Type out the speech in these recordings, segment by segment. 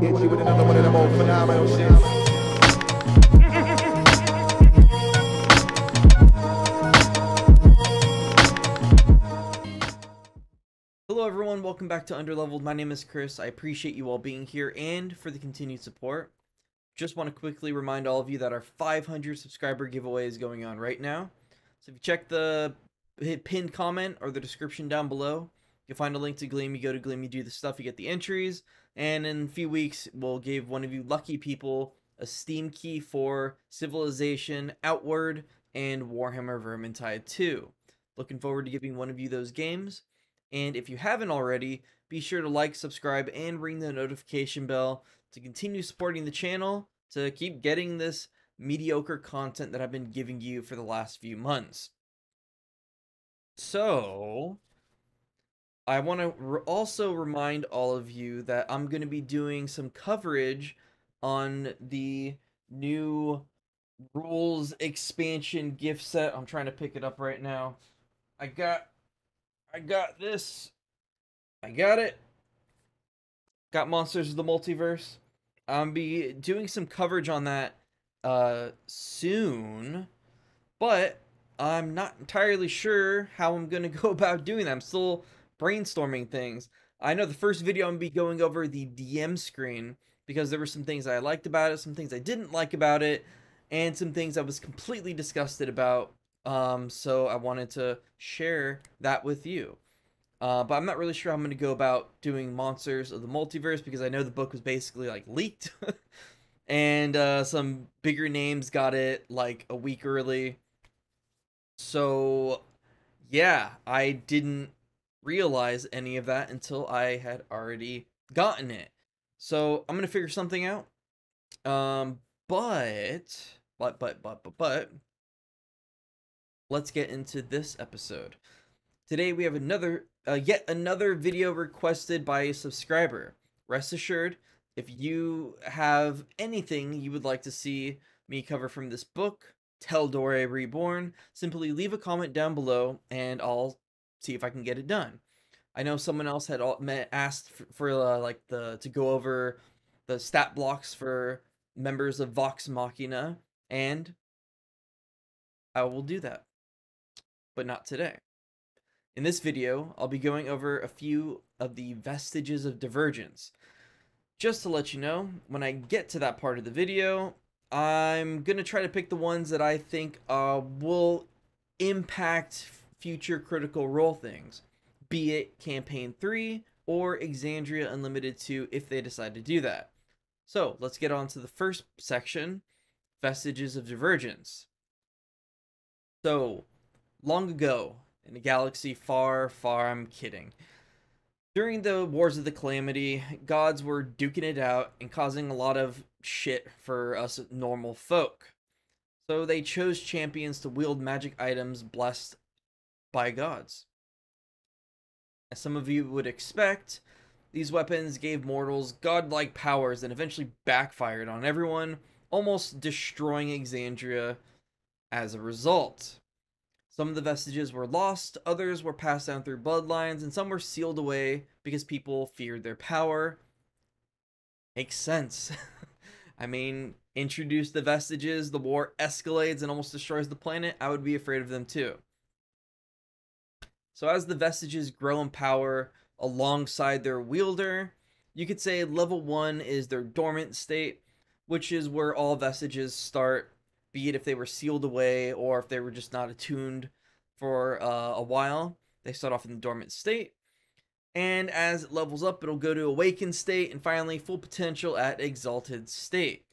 Hit you with another one of them old phenomenal shits. Hello everyone, welcome back to Undrlvld. My name is Chris. I appreciate you all being here and for the continued support. Just want to quickly remind all of you that our 500 subscriber giveaway is going on right now. So if you check the pinned comment or the description down below, you'll find a link to Gleam. You go to Gleam, you do the stuff, you get the entries, and in a few weeks we'll give one of you lucky people a Steam key for Civilization, Outward, and Warhammer Vermintide 2. Looking forward to giving one of you those games. And if you haven't already, be sure to like, subscribe, and ring the notification bell to continue supporting the channel to keep getting this mediocre content that I've been giving you for the last few months. So, I want to also remind all of you that I'm going to be doing some coverage on the new rules expansion gift set. I'm trying to pick it up right now. I got this. I got it. Got Monsters of the Multiverse. I'll be doing some coverage on that soon, but I'm not entirely sure how I'm going to go about doing that. I'm still brainstorming things. I know the first video I'm going to be going over the DM screen because there were some things I liked about it, some things I didn't like about it, and some things I was completely disgusted about. So I wanted to share that with you. But I'm not really sure how I'm going to go about doing Monsters of the Multiverse because I know the book was basically like leaked. And some bigger names got it like a week early. So yeah, I didn't realize any of that until I had already gotten it. So I'm going to figure something out. But let's get into this episode. Today we have yet another video requested by a subscriber. Rest assured, if you have anything you would like to see me cover from this book, Tal'Dorei Reborn, simply leave a comment down below and I'll see if I can get it done. I know someone else had asked for to go over the stat blocks for members of Vox Machina, and I will do that, but not today. In this video, I'll be going over a few of the Vestiges of Divergence. Just to let you know, when I get to that part of the video, I'm going to try to pick the ones that I think will impact future Critical Role things, be it Campaign 3 or Exandria Unlimited 2 if they decide to do that. So, let's get on to the first section, Vestiges of Divergence. So, long ago, in a galaxy far, far, I'm kidding. During the Wars of the Calamity, gods were duking it out and causing a lot of shit for us normal folk. So they chose champions to wield magic items blessed by gods. As some of you would expect, these weapons gave mortals godlike powers and eventually backfired on everyone, almost destroying Exandria as a result. Some of the vestiges were lost, others were passed down through bloodlines, and some were sealed away because people feared their power. Makes sense. I mean, introduce the vestiges, the war escalates and almost destroys the planet, I would be afraid of them too. So as the vestiges grow in power alongside their wielder, you could say level 1 is their dormant state, which is where all vestiges start, be it if they were sealed away or if they were just not attuned for a while. They start off in the dormant state, and as it levels up, it'll go to awakened state, and finally full potential at exalted state.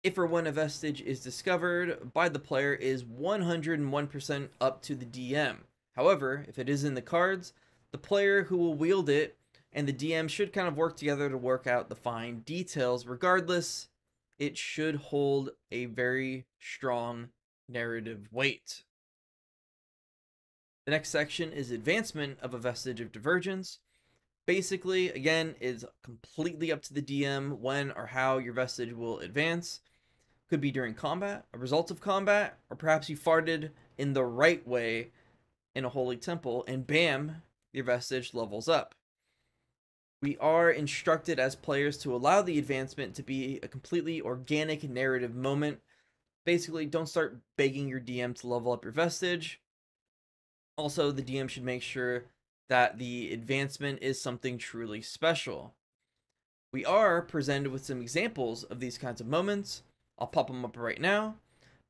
If or when a vestige is discovered by the player is 101% up to the DM. However, if it is in the cards, the player who will wield it and the DM should kind of work together to work out the fine details. Regardless, it should hold a very strong narrative weight. The next section is Advancement of a Vestige of Divergence. Basically, again, is completely up to the DM when or how your vestige will advance. Could be during combat, a result of combat, or perhaps you farted in the right way in a holy temple and bam, your vestige levels up. We are instructed as players to allow the advancement to be a completely organic narrative moment. Basically, don't start begging your DM to level up your vestige. Also, the DM should make sure that the advancement is something truly special. We are presented with some examples of these kinds of moments. I'll pop them up right now.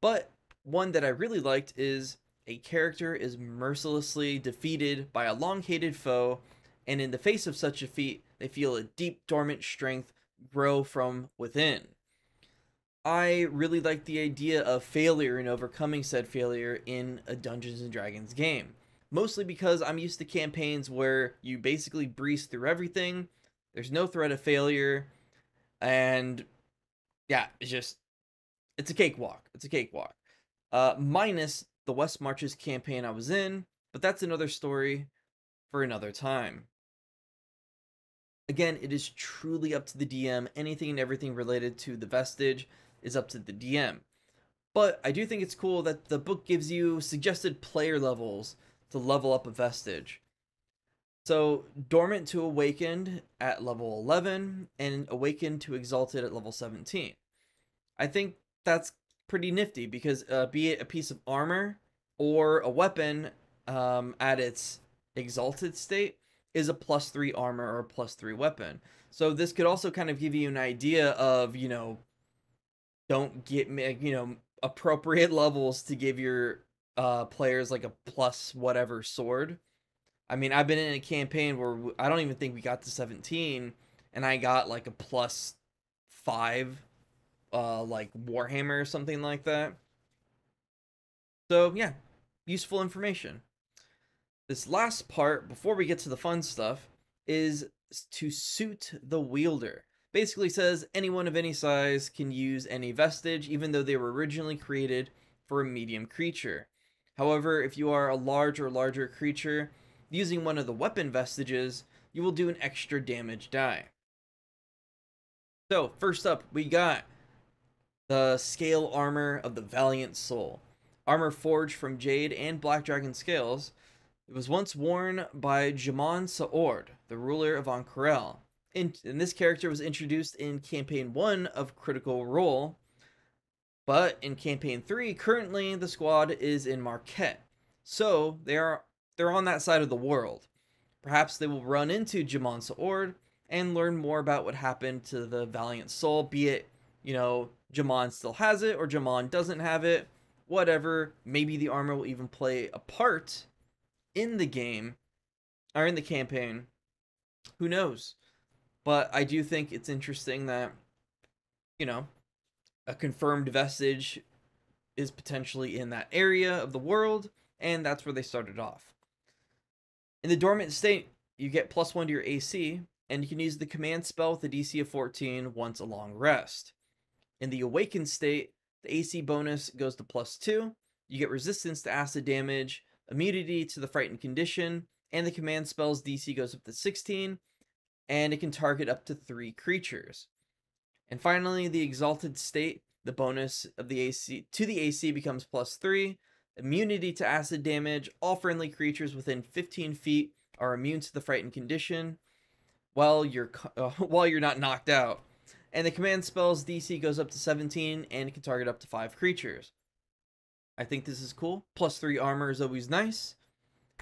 But one that I really liked is a character is mercilessly defeated by a long-hated foe, and in the face of such a feat, they feel a deep dormant strength grow from within. I really like the idea of failure and overcoming said failure in a Dungeons and Dragons game. Mostly because I'm used to campaigns where you basically breeze through everything, there's no threat of failure, and yeah, it's a cakewalk. It's a cakewalk. Minus the West Marches campaign I was in, but that's another story for another time. Again, it is truly up to the DM. Anything and everything related to the vestige is up to the DM. But I do think it's cool that the book gives you suggested player levels to level up a vestige. So, Dormant to Awakened at level 11, and Awakened to Exalted at level 17. I think that's pretty nifty because be it a piece of armor or a weapon at its exalted state is a +3 armor or a +3 weapon. So this could also kind of give you an idea of, don't get, appropriate levels to give your players like a plus whatever sword. I mean, I've been in a campaign where I don't even think we got to 17, and I got like a +5 like Warhammer or something like that. So yeah, useful information. This last part, before we get to the fun stuff, is to suit the wielder. Basically says anyone of any size can use any vestige, even though they were originally created for a medium creature. However, if you are a large or larger creature, using one of the weapon vestiges, you will do an extra damage die. So, first up, we got the scale armor of the Valiant Soul. Armor forged from jade and black dragon scales. It was once worn by Jamon Saord, the ruler of Ank'Harel. And this character was introduced in Campaign 1 of Critical Role, but in Campaign 3, currently the squad is in Marquette. So they're on that side of the world. Perhaps they will run into Jamon Saord and learn more about what happened to the Valiant Soul, be it, Jamon still has it or Jamon doesn't have it, whatever. Maybe the armor will even play a part in the game or in the campaign. Who knows? But I do think it's interesting that, a confirmed vestige is potentially in that area of the world, and that's where they started off. In the dormant state, you get +1 to your AC, and you can use the command spell with a DC of 14 once a long rest. In the awakened state, the AC bonus goes to +2, you get resistance to acid damage, immunity to the frightened condition, and the command spell's DC goes up to 16, and it can target up to 3 creatures. And finally, the exalted state, the bonus of the AC becomes +3, immunity to acid damage, all friendly creatures within 15 feet are immune to the frightened condition while you're not knocked out. And the command spell's DC goes up to 17 and it can target up to 5 creatures. I think this is cool. +3 armor is always nice.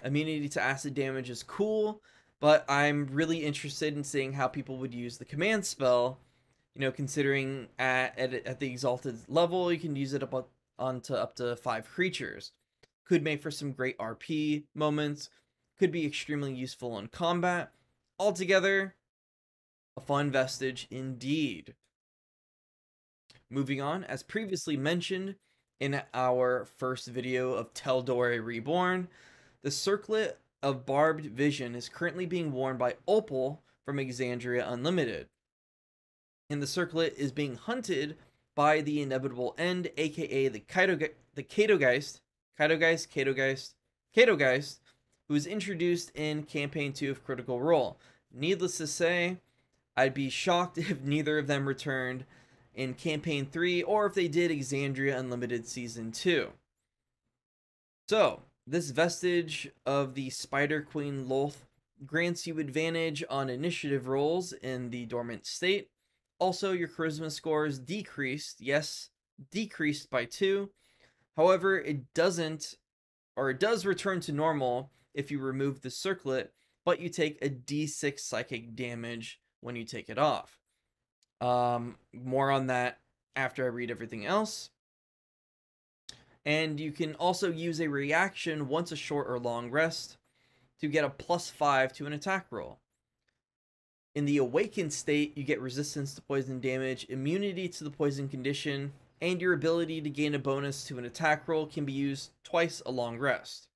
Immunity to acid damage is cool, but I'm really interested in seeing how people would use the command spell. Considering at the exalted level, you can use it onto up to 5 creatures. Could make for some great RP moments. Could be extremely useful in combat. Altogether, a fun vestige indeed. Moving on, as previously mentioned in our first video of Tal'Dorei Reborn, the Circlet of Barbed Vision is currently being worn by Opal from Exandria Unlimited. And the Circlet is being hunted by the Inevitable End, aka the Catogeist, who was introduced in Campaign 2 of Critical Role. Needless to say, I'd be shocked if neither of them returned in Campaign 3, or if they did Exandria Unlimited Season 2. So, this vestige of the Spider Queen Lolth grants you advantage on initiative rolls in the dormant state. Also, your charisma score is decreased. Yes, decreased by 2. However, it does return to normal if you remove the circlet, but you take a d6 psychic damage when you take it off. More on that after I read everything else. And you can also use a reaction once a short or long rest to get a +5 to an attack roll. In the awakened state, you get resistance to poison damage, immunity to the poison condition, and your ability to gain a bonus to an attack roll can be used twice a long rest.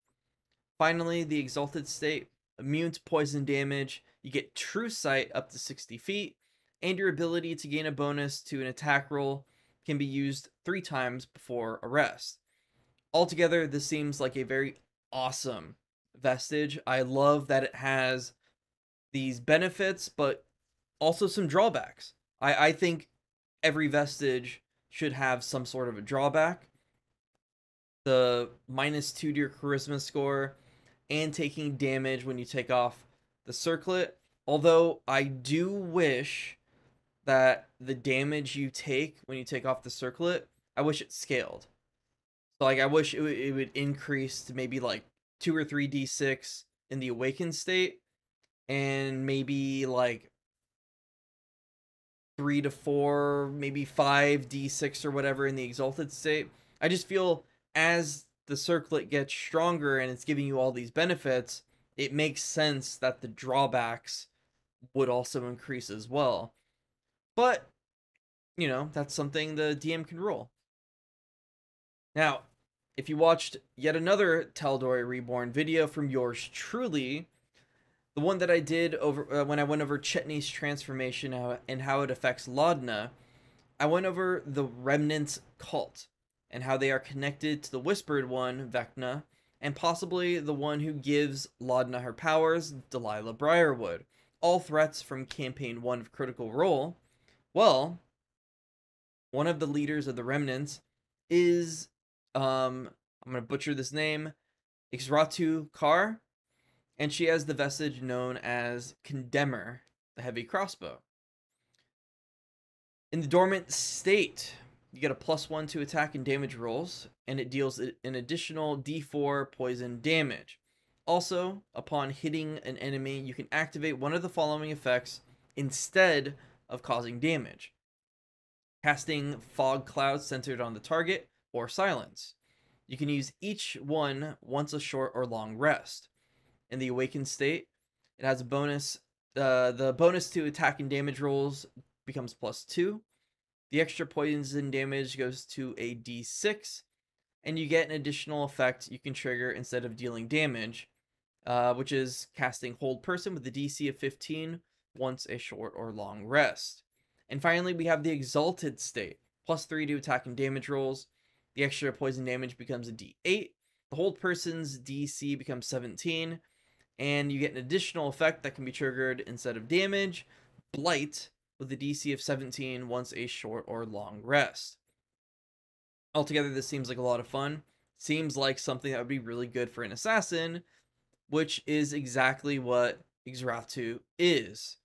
Finally, the exalted state, immune to poison damage, you get true sight up to 60 feet, and your ability to gain a bonus to an attack roll can be used 3 times before a rest. Altogether, this seems like a very awesome vestige. I love that it has these benefits, but also some drawbacks. I think every vestige should have some sort of a drawback. The -2 to your charisma score, and taking damage when you take off the circlet. Although I do wish that the damage you take when you take off the circlet, I wish it scaled. So like I wish it would increase to maybe like 2 or 3 d6 in the awakened state, and maybe like 3 to 4, maybe 5 d6 or whatever in the exalted state. I just feel as the circlet gets stronger and it's giving you all these benefits, it makes sense that the drawbacks would also increase as well. But, you know, that's something the DM can roll. Now, if you watched yet another Tal'Dorei Reborn video from yours truly, the one that I did over when I went over Chetney's transformation and how it affects Laudna, I went over the Remnant's cult and how they are connected to the Whispered One, Vecna, and possibly the one who gives Laudna her powers, Delilah Briarwood. All threats from Campaign 1 of Critical Role. Well, one of the leaders of the Remnants is, I'm going to butcher this name, Ixratu Kar, and she has the vestige known as Condemner, the heavy crossbow. In the dormant state, you get a +1 to attack and damage rolls, and it deals an additional d4 poison damage. Also, upon hitting an enemy, you can activate one of the following effects instead of causing damage: casting fog clouds centered on the target, or silence. You can use each one once a short or long rest. In the awakened state, it has a bonus. The bonus to attack and damage rolls becomes +2. The extra poison damage goes to a d6, and you get an additional effect you can trigger instead of dealing damage, which is casting Hold Person with a DC of 15 once a short or long rest. And finally, we have the exalted state, +3 to attack and damage rolls. The extra poison damage becomes a d8. The Hold Person's DC becomes 17, and you get an additional effect that can be triggered instead of damage, Blight, with a DC of 17 once a short or long rest. Altogether, this seems like a lot of fun. Seems like something that would be really good for an assassin, which is exactly what Ixratu is.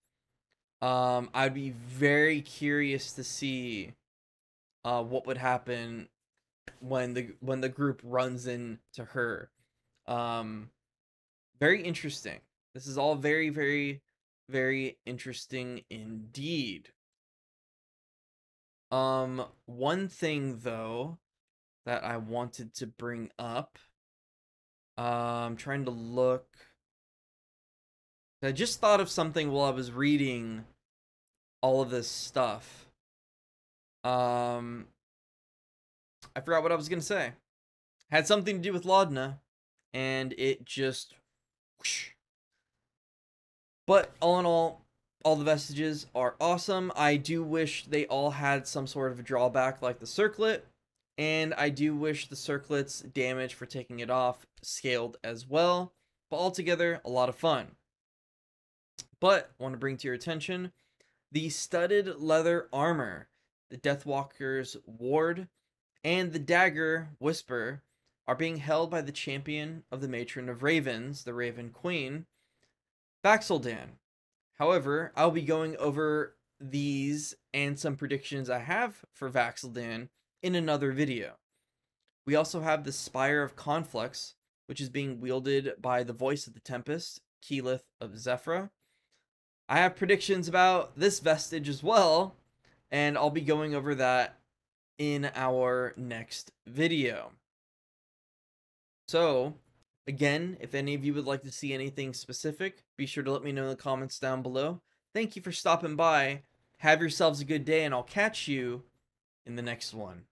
I'd be very curious to see what would happen when the group runs into her. Very interesting. This is all very, very, very interesting indeed. One thing though that I wanted to bring up, I'm trying to look. I just thought of something while I was reading all of this stuff. I forgot what I was gonna say. Had something to do with Laudna, and it just whoosh. But all in all the vestiges are awesome. I do wish they all had some sort of a drawback like the circlet, and I do wish the circlet's damage for taking it off scaled as well. But altogether, a lot of fun. But I want to bring to your attention the studded leather armor, the Deathwalker's ward, and the dagger Whisper are being held by the champion of the Matron of Ravens, the Raven Queen. vax'ildan. However, I'll be going over these and some predictions I have for vax'ildan in another video. We also have the Spire of Conflux, which is being wielded by the voice of the Tempest, Keyleth of Zephyra. I have predictions about this vestige as well, and I'll be going over that in our next video. So, again, if any of you would like to see anything specific, be sure to let me know in the comments down below. Thank you for stopping by. Have yourselves a good day, and I'll catch you in the next one.